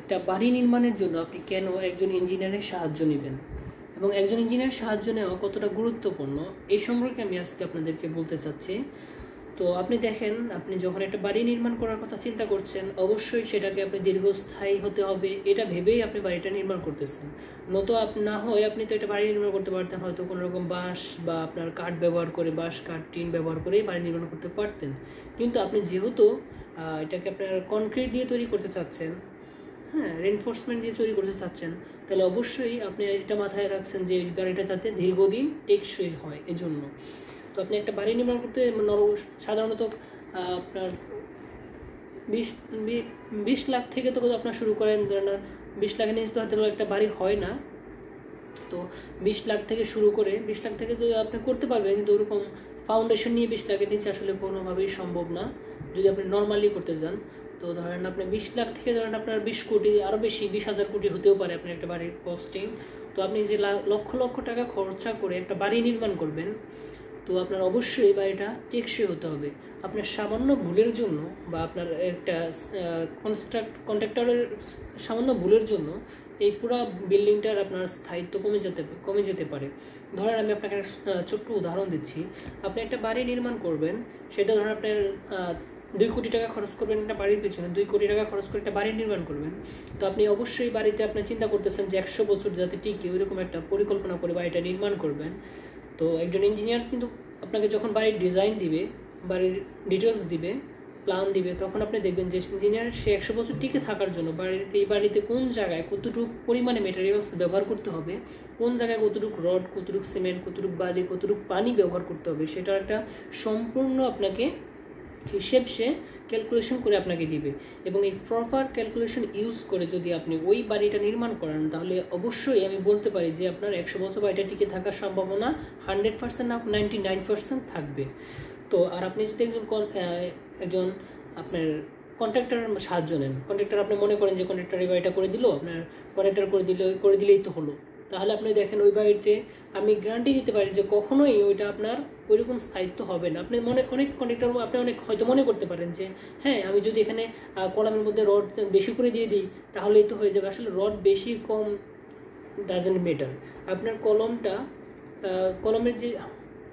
একটা বাড়ি নির্মাণের জন্য আপনি কেন একজন ইঞ্জিনিয়ারের সাহায্য নেবেন এবং একজন ইঞ্জিনিয়ারের সাহায্য নেওয়া কতটা গুরুত্বপূর্ণ এই সম্পর্কে আমি আজকে আপনাদেরকে বলতে চাচ্ছি। তো আপনি দেখেন, আপনি যখন একটা বাড়ি নির্মাণ করার কথা চিন্তা করছেন, অবশ্যই সেটাকে আপনি দীর্ঘস্থায়ী হতে হবে এটা ভেবেই আপনি বাড়িটা নির্মাণ করতেছেন। না হয় আপনি তো একটা বাড়ি নির্মাণ করতে পারতেন হয়তো কোনো রকম বাঁশ বা আপনার কাঠ ব্যবহার করে, বাঁশ কাঠ টিন ব্যবহার করেই বাড়ি নির্মাণ করতে পারতেন। কিন্তু আপনি যেহেতু এটাকে আপনার কনক্রিট দিয়ে তৈরি করতে চাচ্ছেন, হ্যাঁ, রেনফোর্সমেন্ট দিয়ে তৈরি করতে চাচ্ছেন, তাহলে অবশ্যই আপনি এটা মাথায় রাখছেন যে বাড়িটা যাতে দীর্ঘদিন টেকসই হয়। এজন্য তো আপনি একটা বাড়ি নির্মাণ করতে সাধারণত আপনার 20 লাখ থেকে তো আপনার শুরু করেন। ধরেন 20 লাখের নিচে তো হয়তো একটা বাড়ি হয় না। তো 20 লাখ থেকে শুরু করে 20 লাখ থেকে তো আপনি করতে পারবেন, কিন্তু ওরকম ফাউন্ডেশন নিয়ে 20 লাখের নিচে আসলে কোনোভাবেই সম্ভব না যদি আপনি নর্মালি করতে যান। তো ধরেন আপনি 20 লাখ থেকে ধরেন আপনার 20 কোটি, আরও বেশি 20,000 কোটি হতেও পারে আপনার একটা বাড়ির কস্টিং। তো আপনি যে লক্ষ লক্ষ টাকা খরচা করে একটা বাড়ি নির্মাণ করবেন, তো আপনার অবশ্যই বাড়িটা টেকসই হতে হবে। আপনার সামান্য ভুলের জন্য বা আপনার একটা কন্ট্রাক্টরের সামান্য ভুলের জন্য এই পুরো বিল্ডিংটার আপনার স্থায়িত্ব কমে যেতে পারে। ধরেন আমি আপনাকে ছোট্ট উদাহরণ দিচ্ছি। আপনি একটা বাড়ি নির্মাণ করবেন, সেটা ধরেন আপনার 2 কোটি টাকা খরচ করবেন একটা বাড়ির পেছনে, 2 কোটি টাকা খরচ করে একটা বাড়ি নির্মাণ করবেন। তো আপনি অবশ্যই বাড়িতে আপনি চিন্তা করতেছেন যে 100 বছর যাতে টিকে, ওইরকম একটা পরিকল্পনা করে বাড়িটা নির্মাণ করবেন। তো একজন ইঞ্জিনিয়ার কিন্তু আপনাকে যখন বাড়ির ডিজাইন দিবে, বাড়ির ডিটেলস দিবে, প্ল্যান দিবে, তখন আপনি দেখবেন যে ইঞ্জিনিয়ার সে 100 বছর টিকে থাকার জন্য এই বাড়িতে কোন জায়গায় কতটুকু পরিমাণে মেটেরিয়ালস ব্যবহার করতে হবে, কোন জায়গায় কতটুকু রড, কতটুকু সিমেন্ট, কতটুকু বালি, কতটুকু পানি ব্যবহার করতে হবে, সেটা একটা সম্পূর্ণ আপনাকে হিসেব সে ক্যালকুলেশন করে আপনাকে দিবে। এবং এই প্রপার ক্যালকুলেশন ইউজ করে যদি আপনি ওই বাড়িটা নির্মাণ করেন, তাহলে অবশ্যই আমি বলতে পারি যে আপনার 100 বছর বাড়িটা টিকে থাকার সম্ভাবনা 100% না 99% থাকবে। তো আর আপনি যদি একজন আপনার কন্ট্রাক্টর সাহায্য নেন, কন্ট্রাক্টর আপনি মনে করেন যে কন্ট্রাক্টর এই বাড়িটা করে দিল, আপনার কন্ট্রাক্টর করে দিলেই তো হলো, তাহলে আপনি দেখেন ওই বাড়িতে আমি গ্যারান্টি দিতে পারি যে কখনোই ওইটা আপনার ওইরকম স্থায়িত্ব হবে না। আপনি অনেক কন্ট্রাক্টর আপনি হয়তো মনে করতে পারেন যে হ্যাঁ, আমি যদি এখানে কলামের মধ্যে রড বেশি করে দিয়ে দিই তাহলেই তো হয়ে যাবে। আসলে রড বেশি কম ডাজেন্ট ম্যাটার। আপনার কলমের যে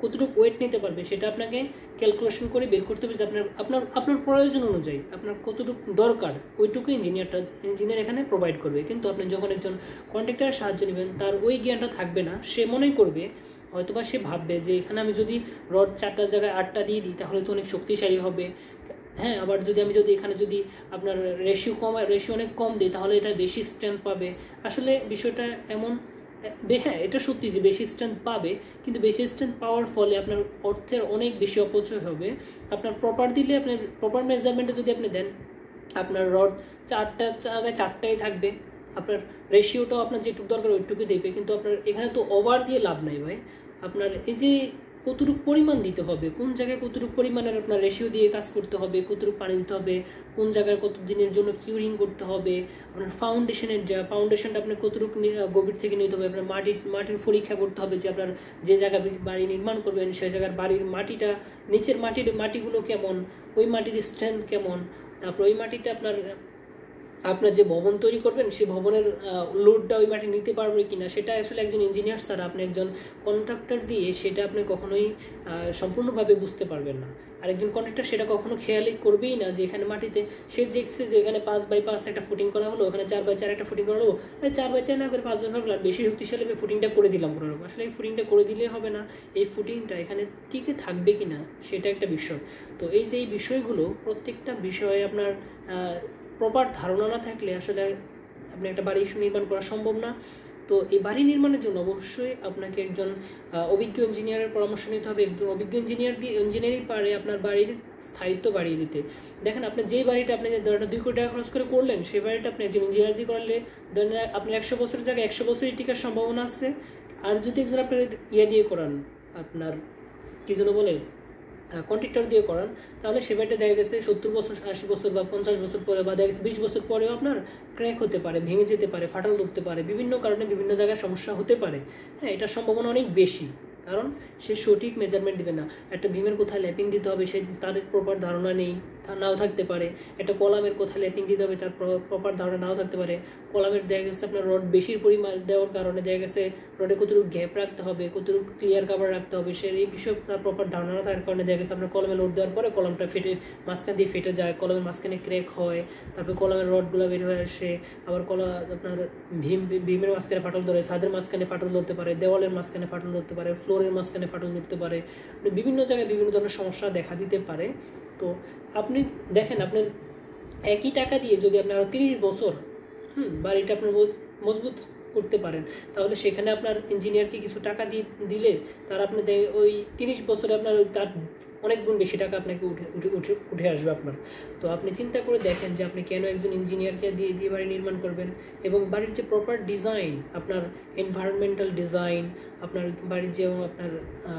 কতটুকু ওয়েট নিতে পারবে সেটা আপনাকে ক্যালকুলেশন করে বের করতে হবে যে আপনার প্রয়োজন অনুযায়ী আপনার কতটুকু দরকার, ওইটুকু ইঞ্জিনিয়ার এখানে প্রোভাইড করবে। কিন্তু আপনি যখন একজন কন্ট্রাক্টরের সাহায্য নেবেন, তার ওই জ্ঞানটা থাকবে না। সে মনেই করবে, হয়তোবা সে ভাববে যে এখানে আমি যদি রড 4টার জায়গায় 8টা দিয়ে দিই তাহলে তো অনেক শক্তিশালী হবে। হ্যাঁ, আবার আমি এখানে আপনার রেশিও অনেক কম দিই তাহলে এটা বেশি স্ট্রেংথ পাবে। আসলে বিষয়টা এমন, হ্যাঁ এটা সত্যি যে বেশি স্ট্রেংথ পাবে, কিন্তু বেশি স্ট্রেংথ পাওয়ার ফলে আপনার অর্থের অনেক বেশি অপচয় হবে। আপনার প্রপার দিলে, আপনার প্রপার মেজারমেন্টে যদি আপনি দেন, আপনার রড 4টা জায়গায় 4টাই থাকবে, আপনার রেশিওটাও আপনার যেটুকু দরকার ওইটুকুই দেখবে। কিন্তু আপনার এখানে তো ওভার দিয়ে লাভ নাই ভাই। আপনার এই যে কতটুকু পরিমাণ দিতে হবে, কোন জায়গায় কতটুকু পরিমাণের আপনার রেশিও দিয়ে কাজ করতে হবে, কতটুকু পানি দিতে হবে, কোন জায়গায় কত দিনের জন্য কিউরিং করতে হবে, আপনার ফাউন্ডেশনটা আপনার কতটুকু গভীর থেকে নিতে হবে, আপনার মাটির পরীক্ষা করতে হবে যে আপনার যে জায়গায় বাড়ি নির্মাণ করবেন সেই জায়গার বাড়ির মাটিটা, নিচের মাটিগুলো কেমন, ওই মাটির স্ট্রেংথ কেমন, তারপর ওই মাটিতে আপনার যে ভবন তৈরি করবেন সেই ভবনের লোডটা ওই মাটি নিতে পারবে কিনা, সেটা আসলে একজন ইঞ্জিনিয়ার ছাড়া আপনি একজন কন্ট্রাক্টর দিয়ে সেটা আপনি কখনোই সম্পূর্ণভাবে বুঝতে পারবেন না। আর একজন কন্ট্রাক্টর সেটা কখনো খেয়ালই করবেই না যে এখানে মাটিতে সে দেখছে যে এখানে 5x5 একটা ফুটিং করা হলো, ওখানে 4x4 একটা ফুটিং করা হলো, 4x4 না করে 5x5 বেশি শক্তিশালী ফুটিংটা করে দিলাম কোনো রকম। আসলে এই ফুটিংটা করে দিলেই হবে না, এই ফুটিংটা এখানে টিকে থাকবে কিনা সেটা একটা বিষয়। তো এই যে এই বিষয়গুলো, প্রত্যেকটা বিষয়ে আপনার প্রপার ধারণা না থাকলে আসলে আপনি একটা বাড়ি নির্মাণ করা সম্ভব না। তো এই বাড়ি নির্মাণের জন্য অবশ্যই আপনাকে একজন অভিজ্ঞ ইঞ্জিনিয়ারের পরামর্শ নিতে হবে। একজন অভিজ্ঞ ইঞ্জিনিয়ারই পারে আপনার বাড়ির স্থায়িত্ব বাড়িয়ে দিতে। দেখেন, আপনি যেই বাড়িটা আপনি ধরেন 2 কোটি টাকা খরচ করে করলেন, সেই বাড়িটা আপনি একজন ইঞ্জিনিয়ার দিয়ে করলে ধরেন আপনি 100 বছরের জায়গায় 100 বছরই টিকার সম্ভাবনা আছে। আর যদি একজন আপনার দিয়ে করান, আপনার কি যেন বলে কন্ট্রাক্টর দিয়ে করান, তাহলে সে বাড়িটা দেখা গেছে 70 বছর, 80 বছর বা 50 বছর পরে, বা দেখা গেছে 20 বছর পরেও আপনার ক্র্যাক হতে পারে, ভেঙে যেতে পারে, ফাটল ধরতে পারে, বিভিন্ন কারণে বিভিন্ন জায়গায় সমস্যা হতে পারে। হ্যাঁ, এটার সম্ভাবনা অনেক বেশি, কারণ সে সঠিক মেজারমেন্ট দিবে না। একটা বিমের কোথায় ল্যাপিং দিতে হবে সে তার প্রপার ধারণা নেই, নাও থাকতে পারে। একটা কলামের কোথায় ল্যাপিং দিতে হবে তার প্রপার ধারণা নাও থাকতে পারে। কলামের দেখা গেছে আপনার রড বেশির পরিমাণ দেওয়ার কারণে দেখা গেছে রডে কতটুকু গ্যাপ রাখতে হবে, কতটুকু ক্লিয়ার কাভার রাখতে হবে, সে এই বিষয়ে তার প্রপার ধারণা না থাকার কারণে দেখা গেছে আপনার কলমে লোড দেওয়ার পরে কলমটা ফেটে মাঝখান দিয়ে ফেটে যায়, কলমের মাঝখানে ক্র্যাক হয়, তারপরে কলমের রডগুলো বের হয়ে আসে, আবার আপনার ভীমের মাঝখানে ফাটল ধরে, ছাদের মাঝখানে ফাটল ধরতে পারে, দেওয়ালের মাঝখানে ফাটল ধরতে পারে, ফ্লোরের মাঝখানে ফাটল ধরতে পারে, বিভিন্ন জায়গায় বিভিন্ন ধরনের সমস্যা দেখা দিতে পারে। তো আপনি দেখেন আপনার একই টাকা দিয়ে যদি আপনি আরও 30 বছর বাড়িটা আপনার মজবুত করতে পারেন, তাহলে সেখানে আপনার ইঞ্জিনিয়ারকে কিছু টাকা দিলে তার আপনি ওই 30 বছরে আপনার তার অনেক গুণ বেশি টাকা আপনাকে উঠে আসবে আপনার। তো আপনি চিন্তা করে দেখেন যে আপনি কেন একজন ইঞ্জিনিয়ারকে দিয়ে বাড়ি নির্মাণ করবেন, এবং বাড়ির যে প্রপার ডিজাইন, আপনার এনভায়রনমেন্টাল ডিজাইন, আপনার বাড়ির যে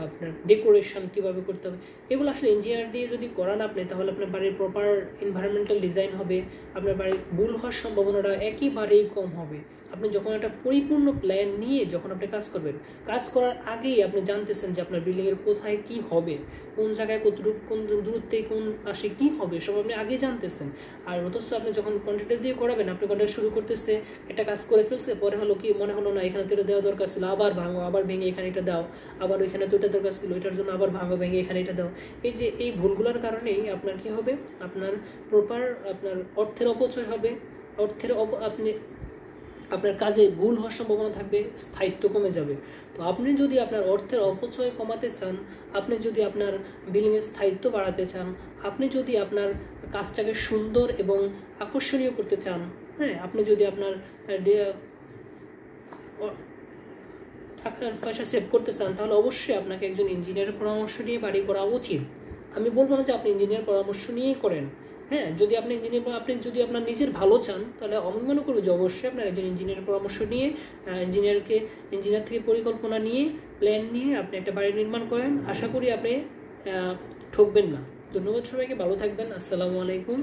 আপনার ডেকোরেশন কীভাবে করতে হবে, এগুলো আসলে ইঞ্জিনিয়ার দিয়ে যদি করান আপনি, তাহলে আপনার বাড়ির প্রপার এনভায়রনমেন্টাল ডিজাইন হবে, আপনার বাড়ির ভুল হওয়ার সম্ভাবনাটা একেবারেই কম হবে। আপনি যখন একটা পরিপূর্ণ প্ল্যান নিয়ে যখন আপনি কাজ করবেন, কাজ করার আগেই আপনি জানতেছেন যে আপনার বিল্ডিংয়ের কোথায় কি হবে, কোন জায়গায় কতটুকু, কোন দূরত্বে কোন পাশে কি হবে, সব আপনি আগে জানতেছেন। আর অথচ আপনি যখন কন্ট্রাক্টর দিয়ে করাবেন, আপনি কন্ট্রাক্ট শুরু করতেছে, একটা কাজ করে ফেলছে, পরে হলো কি মনে হলো না এখানে তো এটা দেওয়া দরকার ছিল, আবার ভাঙো, আবার ভেঙে এখানে এটা দাও, আবার ওইখানে তো এটা দরকার ছিল, এটার জন্য আবার ভাঙো, ভেঙে এখানে এটা দাও। এই ভুলগুলোর কারণেই আপনার কি হবে, আপনার প্রপার আপনার অর্থের অপচয় হবে, আপনার কাজে ভুল হওয়ার সম্ভাবনা থাকবে, স্থায়িত্ব কমে যাবে। তো আপনি যদি আপনার অর্থের অপচয় কমাতে চান, আপনি যদি আপনার বিল্ডিংয়ের স্থায়িত্ব বাড়াতে চান, আপনি যদি আপনার কাজটাকে সুন্দর এবং আকর্ষণীয় করতে চান, হ্যাঁ, আপনি যদি আপনার টাকা পয়সা সেভ করতে চান, তাহলে অবশ্যই আপনাকে একজন ইঞ্জিনিয়ারের পরামর্শ নিয়ে বাড়ি করা উচিত। আমি বলবো না যে আপনি ইঞ্জিনিয়ার পরামর্শ নিয়েই করেন, হ্যাঁ, যদি আপনি আপনি যদি আপনার নিজের ভালো চান, তাহলে আমি মনে করবো যে অবশ্যই আপনার একজন ইঞ্জিনিয়ারের পরামর্শ নিয়ে ইঞ্জিনিয়ার থেকে পরিকল্পনা নিয়ে, প্ল্যান নিয়ে আপনি একটা বাড়ি নির্মাণ করেন। আশা করি আপনি ঠকবেন না। ধন্যবাদ সবাইকে, ভালো থাকবেন। আসসালামু আলাইকুম।